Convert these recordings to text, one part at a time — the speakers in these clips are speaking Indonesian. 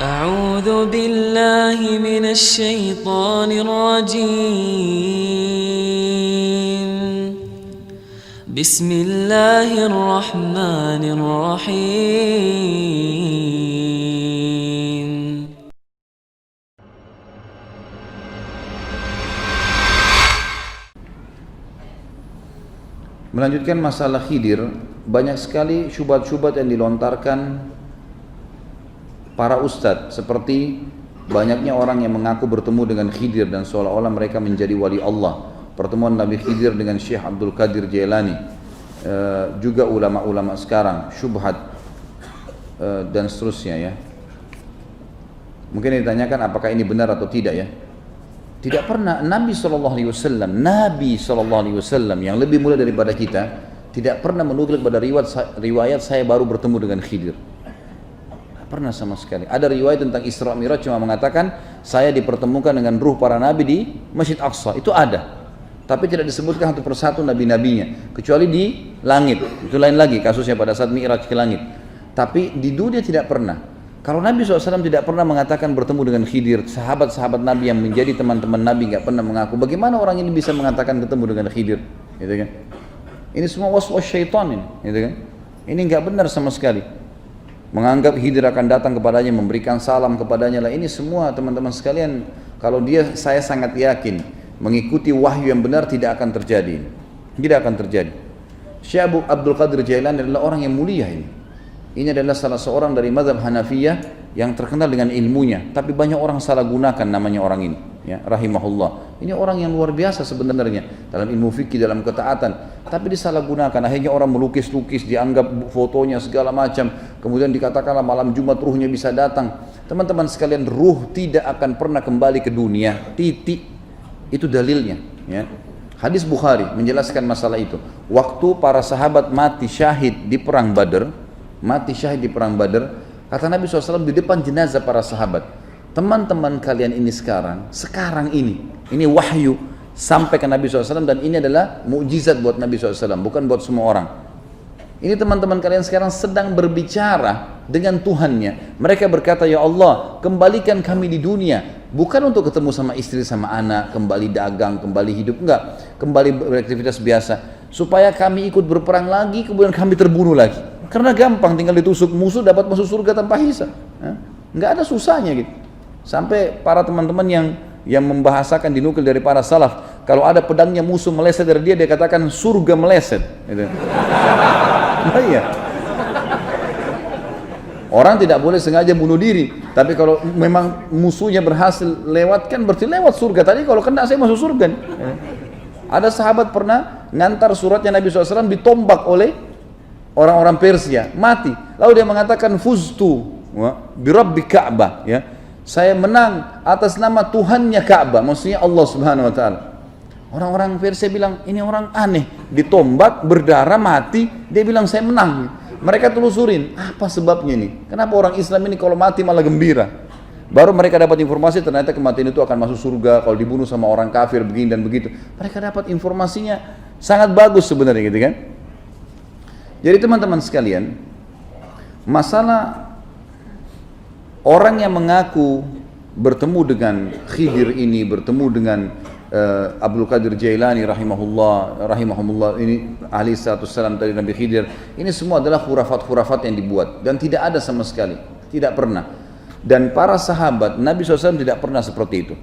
أعوذ بالله من الشيطان الرجيم بسم الله الرحمن الرحيم Melanjutkan masalah Khidir, banyak sekali syubhat-syubhat yang dilontarkan para ustadz, seperti banyaknya orang yang mengaku bertemu dengan Khidir dan seolah-olah mereka menjadi wali Allah. Pertemuan Nabi Khidir dengan Syekh Abdul Qadir Jailani, juga ulama-ulama sekarang, syubhat dan seterusnya ya. Mungkin ditanyakan apakah ini benar atau tidak ya. Tidak pernah Nabi SAW yang lebih mulia daripada kita tidak pernah menukil pada riwayat saya baru bertemu dengan Khidir. Tidak pernah sama sekali. Ada riwayat tentang Isra Mi'raj cuma mengatakan saya dipertemukan dengan ruh para nabi di Masjid Aqsa. Itu ada. Tapi tidak disebutkan satu persatu nabi-nabinya kecuali di langit. Itu lain lagi kasusnya pada saat Mi'raj ke langit. Tapi di dunia tidak pernah. Kalau Nabi SAW tidak pernah mengatakan bertemu dengan Khidir, sahabat-sahabat Nabi yang menjadi teman-teman Nabi nggak pernah mengaku, bagaimana orang ini bisa mengatakan ketemu dengan Khidir? Gitu kan? Ini semua was-was syaitan ini, gitu kan? Ini nggak benar sama sekali. Menganggap Khidir akan datang kepadanya, memberikan salam kepadanya lah. Ini semua teman-teman sekalian, kalau saya sangat yakin mengikuti wahyu yang benar tidak akan terjadi. Tidak akan terjadi. Syekh Abdul Qadir Jailani adalah orang yang mulia ini. Ini adalah salah seorang dari mazhab Hanafiyah yang terkenal dengan ilmunya, tapi banyak orang salah gunakan namanya orang ini, ya, rahimahullah. Ini orang yang luar biasa sebenarnya dalam ilmu fikih, dalam ketaatan, tapi disalahgunakan. Akhirnya orang melukis-lukis, dianggap fotonya segala macam, kemudian dikatakanlah malam Jumat ruhnya bisa datang. Teman-teman sekalian, ruh tidak akan pernah kembali ke dunia, titik. Itu dalilnya, ya. Hadis Bukhari menjelaskan masalah itu. Waktu para sahabat mati syahid di perang Badar, kata Nabi SAW di depan jenazah para sahabat, teman-teman kalian ini sekarang ini wahyu sampai ke Nabi SAW, dan ini adalah mukjizat buat Nabi SAW, bukan buat semua orang. Ini teman-teman kalian sekarang sedang berbicara dengan Tuhannya. Mereka berkata, ya Allah, kembalikan kami di dunia, bukan untuk ketemu sama istri sama anak, kembali dagang, kembali hidup, enggak, kembali beraktivitas biasa, supaya kami ikut berperang lagi, kemudian kami terbunuh lagi. Karena gampang, tinggal ditusuk musuh dapat masuk surga tanpa hisab. Nggak ada susahnya gitu. Sampai para teman-teman yang membahasakan dinukil dari para salaf, kalau ada pedangnya musuh meleset dari dia katakan surga meleset. Gitu. Nah, iya. Orang tidak boleh sengaja bunuh diri, tapi kalau memang musuhnya berhasil lewatkan, berarti lewat surga. Tadi kalau kena saya masuk surga. Ada sahabat pernah ngantar suratnya Nabi SAW ditombak oleh orang-orang Persia, mati. Lalu dia mengatakan fuztu birabbi Ka'bah, ya. Saya menang atas nama Tuhannya Ka'bah, maksudnya Allah Subhanahu wa taala. Orang-orang Persia bilang, ini orang aneh, ditombak, berdarah, mati, dia bilang saya menang. Mereka telusurin, apa sebabnya nih? Kenapa orang Islam ini kalau mati malah gembira? Baru mereka dapat informasi ternyata kematian itu akan masuk surga kalau dibunuh sama orang kafir begini dan begitu. Mereka dapat informasinya sangat bagus sebenarnya, gitu kan? Jadi teman-teman sekalian, masalah orang yang mengaku bertemu dengan Khidir ini, bertemu dengan Abdul Qadir Jailani rahimahullah ini ahli status salam dari Nabi Khidir, ini semua adalah khurafat-khurafat yang dibuat dan tidak ada sama sekali, tidak pernah. Dan para sahabat Nabi SAW tidak pernah seperti itu.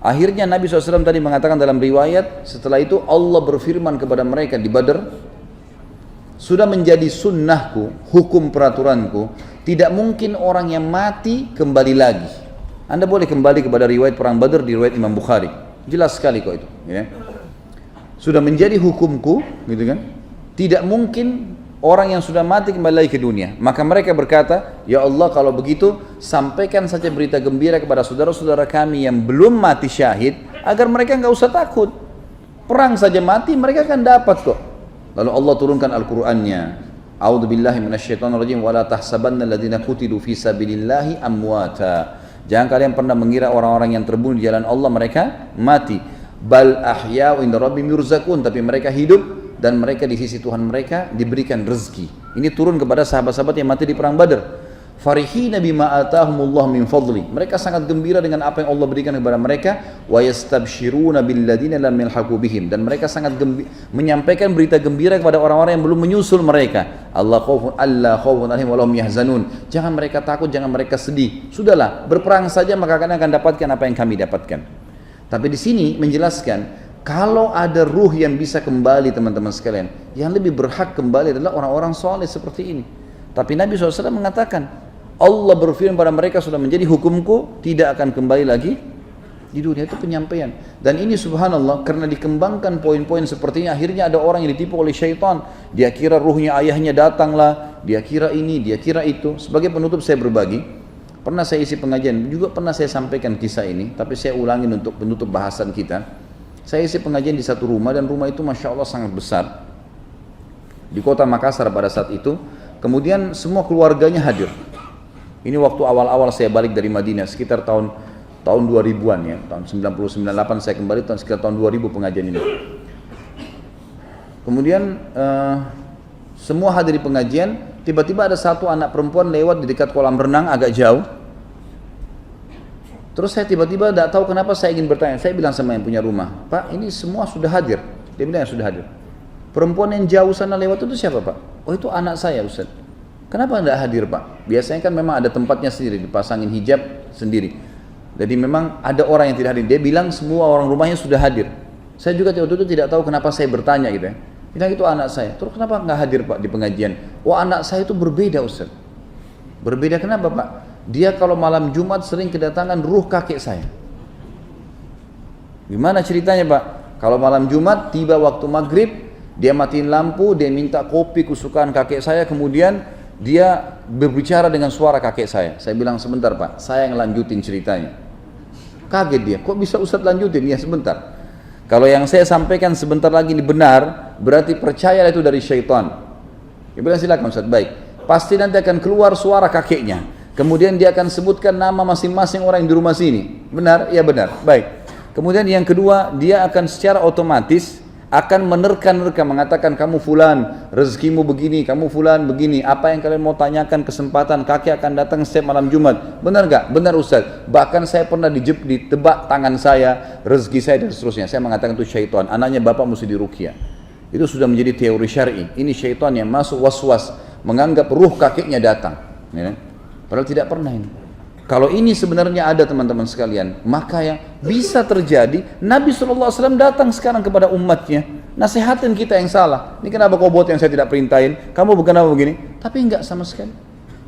Akhirnya Nabi SAW tadi mengatakan dalam riwayat, setelah itu Allah berfirman kepada mereka di Badar, sudah menjadi sunnahku, hukum peraturanku, tidak mungkin orang yang mati kembali lagi. Anda boleh kembali kepada riwayat perang Badar di riwayat Imam Bukhari, jelas sekali kok itu, ya. Sudah menjadi hukumku, gitu kan, tidak mungkin orang yang sudah mati kembali lagi ke dunia. Maka mereka berkata, ya Allah, kalau begitu sampaikan saja berita gembira kepada saudara-saudara kami yang belum mati syahid, agar mereka nggak usah takut, perang saja mati mereka akan dapat kok. Lalu Allah turunkan Al-Qur'annya. A'udzubillahi minasyaitonirrajim wa la tahsabanna alladziina qutilu fi sabilillahi amwata. Jangan kalian pernah mengira orang-orang yang terbunuh di jalan Allah mereka mati. Bal ahya'u inda rabbihim yurzaqun, tapi mereka hidup dan mereka di sisi Tuhan mereka diberikan rezeki. Ini turun kepada sahabat-sahabat yang mati di perang Badar. farihina bima atahumullah min fadli. Mereka sangat gembira dengan apa yang Allah berikan kepada mereka. Wa yastabshiruna billadina lam yalhaqu bihim, dan mereka sangat menyampaikan berita gembira kepada orang-orang yang belum menyusul mereka. Allah khaufun alaihim wa lahum yahzanun. Jangan mereka takut, jangan mereka sedih. Sudahlah, berperang saja maka kalian akan dapatkan apa yang kami dapatkan. Tapi di sini menjelaskan, kalau ada ruh yang bisa kembali teman-teman sekalian, yang lebih berhak kembali adalah orang-orang soleh seperti ini. Tapi Nabi SAW mengatakan, Allah berfirman pada mereka, sudah menjadi hukumku, tidak akan kembali lagi di dunia. Itu penyampaian. Dan ini subhanallah, karena dikembangkan poin-poin seperti ini, akhirnya ada orang yang ditipu oleh syaitan. Dia kira ruhnya ayahnya datanglah, dia kira ini, dia kira itu. Sebagai penutup saya berbagi, pernah saya isi pengajian, juga pernah saya sampaikan kisah ini, tapi saya ulangin untuk penutup bahasan kita. Saya isi pengajian di satu rumah, dan rumah itu Masya Allah sangat besar, di kota Makassar pada saat itu. Kemudian semua keluarganya hadir. Ini waktu awal-awal saya balik dari Madinah, sekitar tahun 2000-an ya, tahun 99-98 saya kembali, sekitar tahun 2000 pengajian ini. Kemudian semua hadir di pengajian, tiba-tiba ada satu anak perempuan lewat di dekat kolam renang agak jauh. Terus saya tiba-tiba tidak tahu kenapa saya ingin bertanya. Saya bilang sama yang punya rumah, Pak, ini semua sudah hadir. Dia bilang ya sudah hadir. Perempuan yang jauh sana lewat itu siapa, Pak? Oh, itu anak saya, Ustaz. Kenapa tidak hadir, Pak? Biasanya kan memang ada tempatnya sendiri, dipasangin hijab sendiri. Jadi memang ada orang yang tidak hadir. Dia bilang semua orang rumahnya sudah hadir. Saya juga waktu itu tidak tahu kenapa saya bertanya gitu ya. Bilang itu anak saya. Terus kenapa nggak hadir, Pak, di pengajian? Oh, anak saya itu berbeda, Ustaz. Berbeda kenapa, Pak? Dia kalau malam Jumat sering kedatangan ruh kakek saya. Gimana ceritanya, Pak? Kalau malam Jumat tiba waktu maghrib, dia matiin lampu, dia minta kopi kesukaan kakek saya, kemudian dia berbicara dengan suara kakek saya. Saya bilang sebentar, Pak, saya yang lanjutin ceritanya. Kaget dia, kok bisa Ustaz lanjutin? Ya sebentar. Kalau yang saya sampaikan sebentar lagi ini benar, berarti percaya itu dari syaitan. Dia bilang silakan Ustaz, baik. Pasti nanti akan keluar suara kakeknya. Kemudian dia akan sebutkan nama masing-masing orang yang di rumah sini. Benar? Ya benar. Baik. Kemudian yang kedua, dia akan secara otomatis akan menerka-nerka, mengatakan kamu fulan, rezekimu begini, kamu fulan begini, apa yang kalian mau tanyakan, kesempatan, kakek akan datang setiap malam Jumat. Benar gak? Benar Ustaz. Bahkan saya pernah ditebak tangan saya, rezeki saya dan seterusnya. Saya mengatakan itu syaitan, anaknya bapak mesti diruqyah. Itu sudah menjadi teori syar'i. Ini syaitan yang masuk was-was, menganggap ruh kakeknya datang. Ya. Padahal tidak pernah ini. Kalau ini sebenarnya ada teman-teman sekalian, maka yang bisa terjadi, Nabi SAW datang sekarang kepada umatnya, nasihatin kita yang salah. Ini kenapa kau buat yang saya tidak perintahin? Kamu bukan apa begini? Tapi enggak sama sekali.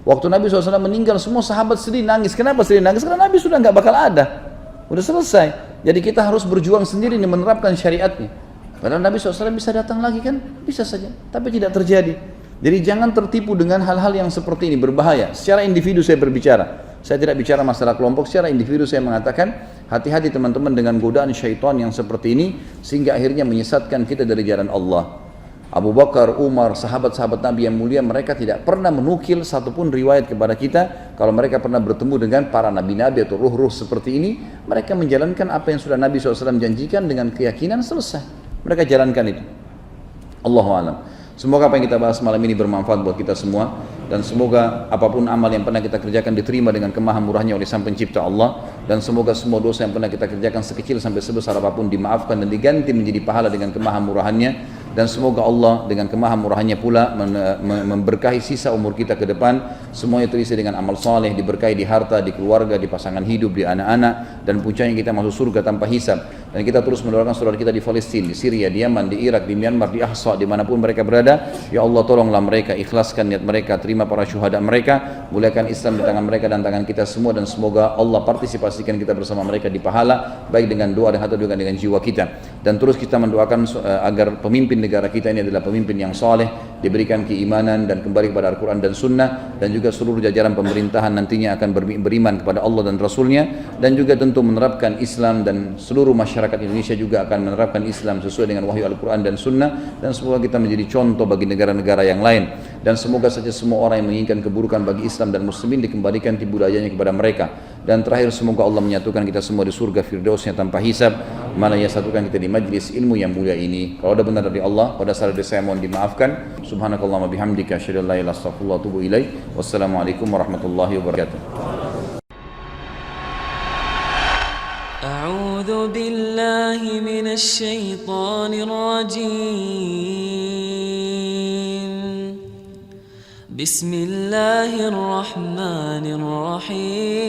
Waktu Nabi SAW meninggal, semua sahabat sedih nangis. Kenapa sedih nangis? Karena Nabi sudah enggak bakal ada. Udah selesai. Jadi kita harus berjuang sendiri nih menerapkan syariatnya. Padahal Nabi SAW bisa datang lagi kan? Bisa saja. Tapi tidak terjadi. Jadi jangan tertipu dengan hal-hal yang seperti ini, berbahaya. Secara individu saya berbicara. Saya tidak bicara masalah kelompok, secara individu saya mengatakan hati-hati teman-teman dengan godaan syaitan yang seperti ini, sehingga akhirnya menyesatkan kita dari jalan Allah. Abu Bakar, Umar, sahabat-sahabat Nabi yang mulia, mereka tidak pernah menukil satupun riwayat kepada kita kalau mereka pernah bertemu dengan para nabi-nabi atau ruh-ruh seperti ini. Mereka menjalankan apa yang sudah Nabi SAW janjikan dengan keyakinan, selesai. Mereka jalankan itu. Allahu a'lam. Semoga apa yang kita bahas malam ini bermanfaat buat kita semua, dan semoga apapun amal yang pernah kita kerjakan diterima dengan kemahamurahnya oleh Sang Pencipta Allah, dan semoga semua dosa yang pernah kita kerjakan sekecil sampai sebesar apapun dimaafkan dan diganti menjadi pahala dengan kemahamurahannya. Dan semoga Allah dengan kemahamurahannya pula memberkahi sisa umur kita ke depan, semuanya terisi dengan amal saleh, diberkahi di harta, di keluarga, di pasangan hidup, di anak-anak, dan puncaknya kita masuk surga tanpa hisab. Dan kita terus mendoakan saudara kita di Palestina, di Syria, di Yaman, di Irak, di Myanmar, di Ahsa, dimanapun mereka berada. Ya Allah, tolonglah mereka, ikhlaskan niat mereka, terima para syuhada mereka, muliakan Islam di tangan mereka dan tangan kita semua, dan semoga Allah partisipasikan kita bersama mereka di pahala, baik dengan doa dan juga dengan jiwa kita. Dan terus kita mendoakan agar pemimpin negara kita ini adalah pemimpin yang soleh, diberikan keimanan dan kembali kepada Al-Quran dan Sunnah, dan juga seluruh jajaran pemerintahan nantinya akan beriman kepada Allah dan Rasulnya, dan juga tentu menerapkan Islam, dan seluruh masyarakat Indonesia juga akan menerapkan Islam sesuai dengan wahyu Al-Quran dan Sunnah, dan semoga kita menjadi contoh bagi negara-negara yang lain. dan semoga saja semua orang yang menginginkan keburukan bagi Islam dan muslimin dikembalikan tipu dayanya kepada mereka. Dan terakhir semoga Allah menyatukan kita semua di surga firdausnya tanpa hisab, mana ia satukan kita di majlis ilmu yang mulia ini. Kalau ada benar dari Allah, kalau ada salah dari saya mohon dimaafkan. Subhanakallahumma bihamdika asyhadu an la ilaha illa anta astaghfiruka wa atubu ilaik. Wassalamualaikum warahmatullahi wabarakatuh. أعوذ بالله من الشيطان الرجيم بسم الله الرحمن الرحيم